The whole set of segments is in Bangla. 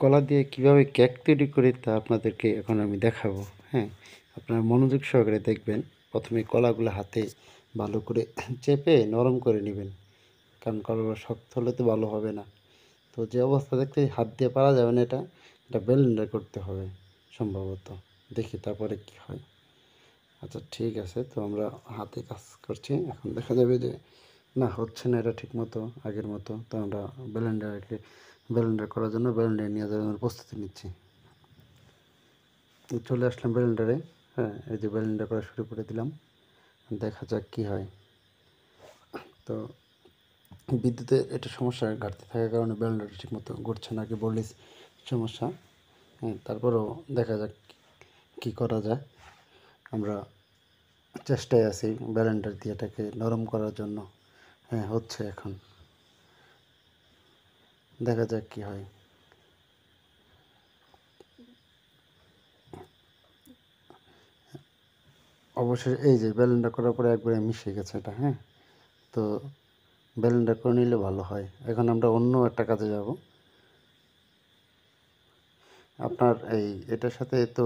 কলা দিয়ে কিভাবে কেক তৈরি করি তা আপনাদেরকে এখন আমি দেখাবো। হ্যাঁ, আপনারা মনোযোগ সহকারে দেখবেন। প্রথমে কলাগুলো হাতে ভালো করে চেপে নরম করে নেবেন, কারণ কলাগুলো শক্ত হলে তো ভালো হবে না। তো যে অবস্থা দেখতে হাত দিয়ে পারা যাবে না, এটা ব্লেন্ডার করতে হবে সম্ভবত। দেখি তারপরে কি হয়। আচ্ছা ঠিক আছে, তো আমরা হাতে কাজ করছি। এখন দেখা যাবে যে না হচ্ছে না এটা ঠিক মতো আগের মতো। তো আমরা ব্লেন্ডার করার জন্য ব্লেন্ডারে নিয়ে যাওয়ার জন্য প্রস্তুতি নিচ্ছি। চলে আসলাম ব্লেন্ডারে। হ্যাঁ, এই যে ব্লেন্ডার করা শুরু করে দিলাম, দেখা যাক কি হয়। তো বিদ্যুতের এটা সমস্যা, ঘাটতি থাকার কারণে ব্লেন্ডারটা ঠিক মতো ঘুরছে না, কি বলিস সমস্যা। হ্যাঁ, তারপরেও দেখা যাক কি করা যায়। আমরা চেষ্টায় আছি ব্লেন্ডার দিয়ে এটাকে নরম করার জন্য। হ্যাঁ, হচ্ছে এখন, দেখা যাক কি হয়। অবশ্যই এই যে ব্লেন্ডার করার পরে একবারে মিশে গেছে এটা। হ্যাঁ, তো ব্লেন্ডার করে নিলে ভালো হয়। এখন আমরা অন্য একটা কাজে যাব। আপনার এটার সাথে তো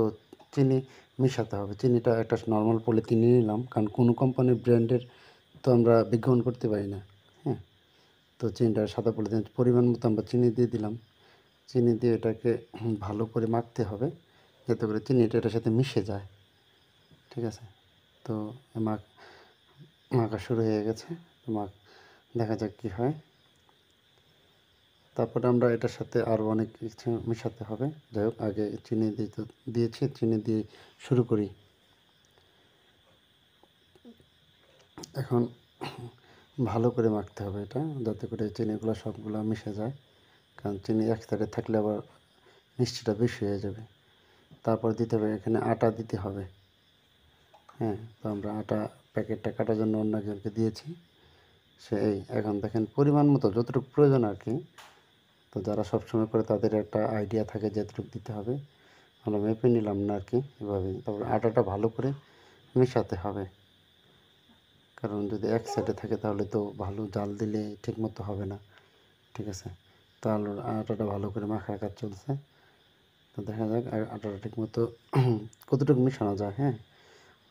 চিনি মিশাতে হবে। চিনিটা একটা নর্মাল পলিথিনে নিলাম, কারণ কোনো কোম্পানির ব্র্যান্ডের তো আমরা বিজ্ঞাপন করতে পারি না। হ্যাঁ, তো চিনিটা সাদা পলিথিন পরিমাণ মতো আমরা চিনি দিয়ে দিলাম। চিনি দিয়ে এটাকে ভালো করে মাখতে হবে, যাতে করে চিনিটা এটার সাথে মিশে যায়। ঠিক আছে, তো মাখা শুরু হয়ে গেছে। দেখা যাক কি হয়। তারপরে আমরা এটার সাথে আরও অনেক কিছু মেশাতে হবে। যাই হোক, আগে চিনি দিয়েছি, চিনি দিয়ে শুরু করি। এখন ভালো করে মাখতে হবে এটা, যাতে করে চিনিগুলো সবগুলো মিশে যায়, কারণ চিনি এক সাইডে থাকলে আবার মিষ্টিটা বেশি হয়ে যাবে। তারপর দিতে হবে এখানে আটা দিতে হবে। হ্যাঁ, তো আমরা আটা প্যাকেটটা কাটার জন্য অন্য একজনকে দিয়েছি। এখন দেখেন পরিমাণ মতো যতটুকু প্রয়োজন আর কি। তো যারা সবসময় করে তাদের একটা আইডিয়া থাকে যতটুকু দিতে হবে। আমরা মেপে নিলাম না আর কি, এভাবেই। তারপরে আটাটা ভালো করে মেশাতে হবে, কারণ যদি এক সাইডে থাকে তাহলে তো ভালো জাল দিলে ঠিক মতো হবে না। ঠিক আছে, তাহলে আটাটা ভালো করে মাখার কাজ চলছে। তো দেখা যাক আটাটা ঠিক মতো কতটুকু মেশানো যায়। হ্যাঁ,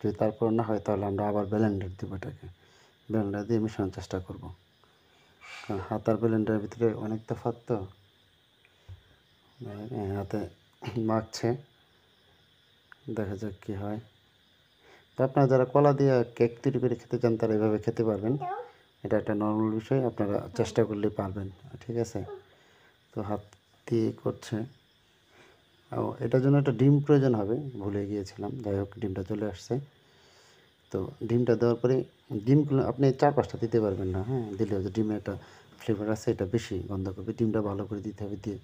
যদি তারপর না হয় তাহলে আমরা আবার ব্লেন্ডার দেবো, এটাকে ব্লেন্ডার দিয়ে মেশানোর চেষ্টা করব, কারণ হাত আর ব্লেন্ডারের ভিতরে অনেক তফাৎ। তো হাতে মাখছে, দেখা যাক কী হয়। তো আপনারা যারা কলা দিয়ে কেক তৈরি করে খেতে চান তারা এভাবে খেতে পারবেন। এটা একটা নর্মাল বিষয়, আপনারা চেষ্টা করলেই পারবেন। ঠিক আছে, তো হাত দিয়ে করছে। এটার জন্য একটা ডিম প্রয়োজন হবে, ভুলে গিয়েছিলাম। যাই হোক, ডিমটা চলে আসছে। তো ডিমটা দেওয়ার পরে ডিমগুলো আপনি 4-5টা দিতে পারবেন না। হ্যাঁ, দিলে যে ডিমের একটা ফ্লেভার আছে, এটা বেশি গন্ধ করবে। ডিমটা ভালো করে দিতে হবে, দিয়ে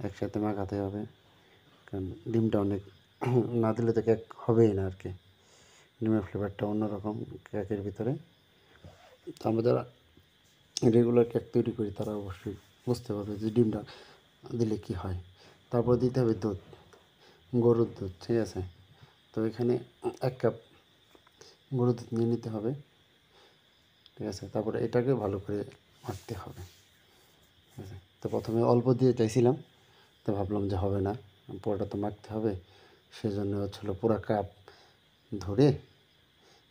একসাথে মাখাতে হবে, কারণ ডিমটা অনেক না দিলে তো কেক হবেই না আর কি। ডিমের ফ্লেভারটা অন্যরকম কেকের ভিতরে। তো আমরা যারা রেগুলার কেক তৈরি করি তারা অবশ্যই বুঝতে পারবে যে ডিমটা দিলে কি হয়। তারপর দিতে হবে দুধ, গরুর দুধ। ঠিক আছে, তো এখানে 1 কাপ গরুর দুধ নিয়ে নিতে হবে। ঠিক আছে, তারপরে এটাকে ভালো করে মাখতে হবে। ঠিক আছে, তো প্রথমে অল্প দিয়ে চাইছিলাম, তো ভাবলাম যে হবে না, পুরোটা তো মাখতে হবে। সেজন্য হচ্ছিল পুরো কাপ ধরে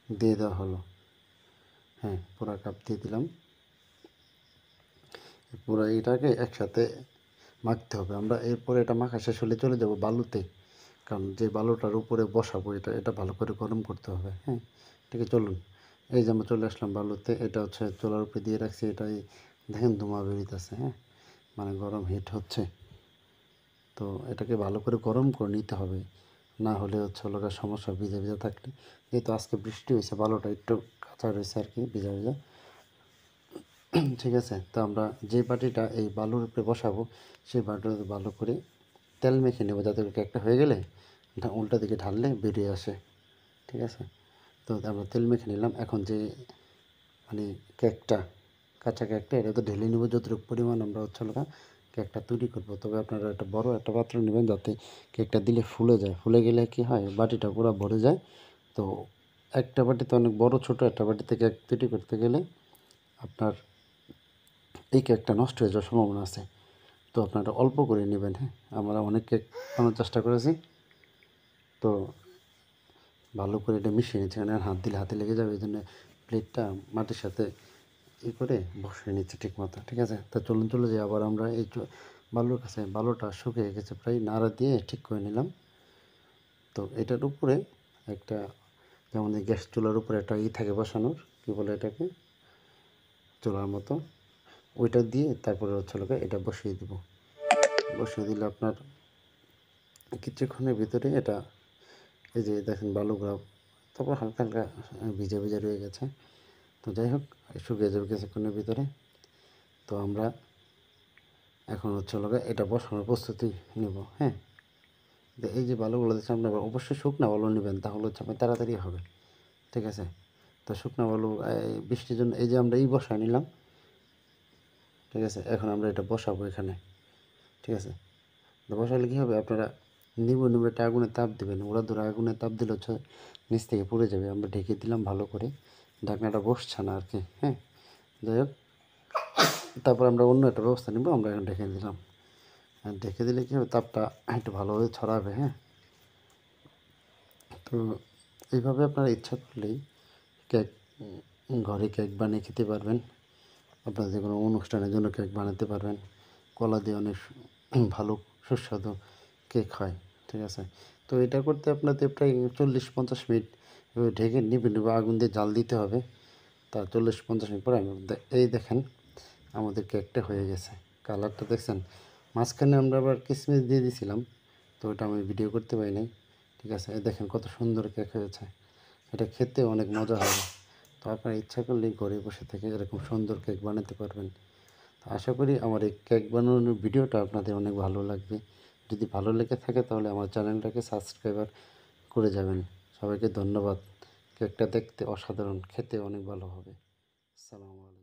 দিয়ে দেওয়া হলো। হ্যাঁ, পুরো কাপ দিয়ে দিলাম। পুরো এটাকে একসাথে মাখতে হবে। আমরা এরপরে এটা মাখা শেষ হলে চলে যাব বালুতে, কারণ যে বালুটার উপরে বসাবো এটা ভালো করে গরম করতে হবে। হ্যাঁ, ঠিক আছে, চলুন। এই যে আমরা চলে আসলাম বালুতে। এটা হচ্ছে চুলার উপরে দিয়ে রাখছি। এটাই দেখেন ধোঁয়া বেরিয়েছে। হ্যাঁ, মানে গরম হিট হচ্ছে। তো এটাকে ভালো করে গরম করে নিতে হবে, না হলে হচ্ছে হলো সমস্যা ভিজে ভিজে থাকলে। যেহেতু আজকে বৃষ্টি হয়েছে, বালুটা একটু কাঁচা রয়েছে আর কি, ভিজা ভিজা। ঠিক আছে, তো আমরা যে বাটিটা এই বালুর উপরে বসাবো সেই বাটিটা ভালো করে তেল মেখে নেবো, যাতে কেকটা হয়ে গেলে উল্টা দিকে ঢাললে বেরিয়ে আসে। ঠিক আছে, তো আমরা তেল মেখে নিলাম। এখন যে মানে কেকটা, কাঁচা কেকটা, এটা তো ঢেলে নেবো যতটুকু পরিমাণ আমরা হচ্ছে কেকটা তৈরি করবো। তবে আপনারা একটা বড় একটা পাত্র নেবেন, যাতে কেকটা দিলে ফুলে যায়। ফুলে গেলে কি হয়, বাটিটা পুরো ভরে যায়। তো একটা বাটিতে অনেক বড়, ছোট একটা বাটিতে কেক তৈরি করতে গেলে আপনার এই কেকটা নষ্ট হয়ে যাওয়ার সম্ভাবনা আছে। তো আপনারা অল্প করে নেবেন। হ্যাঁ, আমরা অনেক কেক বানানোর চেষ্টা করেছি, তো ভালো করে এটা মিশিয়ে নিচ্ছি, কারণ হাত দিলে হাতে লেগে যাবে, এই জন্য প্লেটটা মাটির সাথে করে বসিয়ে নিচ্ছি ঠিক মতো। ঠিক আছে, তো চলুন চলে যাই আবার আমরা এই বালুর কাছে। বালুটা শুকিয়ে গেছে প্রায়, নাড়া দিয়ে ঠিক করে নিলাম। তো এটার উপরে একটা, যেমন এই গ্যাস চুলার উপরে একটা থাকে বসানোর, কী বলে এটাকে, চুলার মতো, ওইটা দিয়ে তারপরে এটা বসিয়ে দিব। বসিয়ে দিলে আপনার কিছুক্ষণের ভিতরে এটা, এই যে দেখেন বালুগুলো তারপর হালকা হালকা ভিজে ভিজে রয়ে গেছে। তো যাই হোক, শুকিয়ে যাবে কিছুক্ষণের ভিতরে। তো আমরা এখন এটা বসানোর প্রস্তুতি নেব। হ্যাঁ, এই যে বালুগুলো দিচ্ছি আপনার অবশ্যই শুকনো বালু নেবেন, তাহলে আপনার তাড়াতাড়ি হবে। ঠিক আছে, তো শুকনো বালু বৃষ্টির জন্য এই যে আমরা বসায় নিলাম। ঠিক আছে, এখন আমরা এটা বসাবো এখানে। ঠিক আছে, তো বসালে কী হবে, আপনারা নিবু একটা আগুনে তাপ দেবেন, ওরা ধরে আগুনে তাপ দিলে নিচ থেকে পুড়ে যাবে। আমরা ঢেকে দিলাম ভালো করে, ঢাকনাটা বসছে না আর কি। হ্যাঁ, যাই হোক, তারপর আমরা অন্য একটা ব্যবস্থা নেব। আমরা এখন ঢেকে দিলাম, আর ঢেকে দিলে কী হবে, তাপটা একটু ভালোভাবে ছড়াবে। হ্যাঁ, তো এইভাবে আপনারা ইচ্ছা করলেই কেক, ঘরে কেক বানিয়ে খেতে পারবেন। আপনার যে কোনো অনুষ্ঠানের জন্য কেক বানাতে পারবেন। কলা দিয়ে অনেক ভালো সুস্বাদু কেক হয়। ঠিক আছে, তো এটা করতে আপনাদের প্রায় 40-50 মিনিট ঢেকে নেবেন, আগুন দিয়ে জাল দিতে হবে। তার 40-50 মিনিট পরে এই দেখেন আমাদের কেকটা হয়ে গেছে। কালারটা দেখছেন, মাঝখানে আমরা আবার কিশমিশ দিয়ে দিয়েছিলাম, তো ওটা আমি ভিডিও করতে পারি নাই। ঠিক আছে, এই দেখেন কত সুন্দর কেক হয়েছে। এটা খেতে অনেক মজা হবে। তো আপনার ইচ্ছা করলেই ঘরে বসে থেকে এরকম সুন্দর কেক বানাতে পারবেন। তো আশা করি আমার এই কেক বানানোর ভিডিওটা আপনাদের অনেক ভালো লাগবে। যদি ভালো লেগে থাকে তাহলে আমার চ্যানেলটাকে সাবস্ক্রাইবার করে যাবেন। সবাইকে ধন্যবাদ। কেকটা দেখতে অসাধারণ, খেতে অনেক ভালো হবে। আসসালামু আলাইকুম।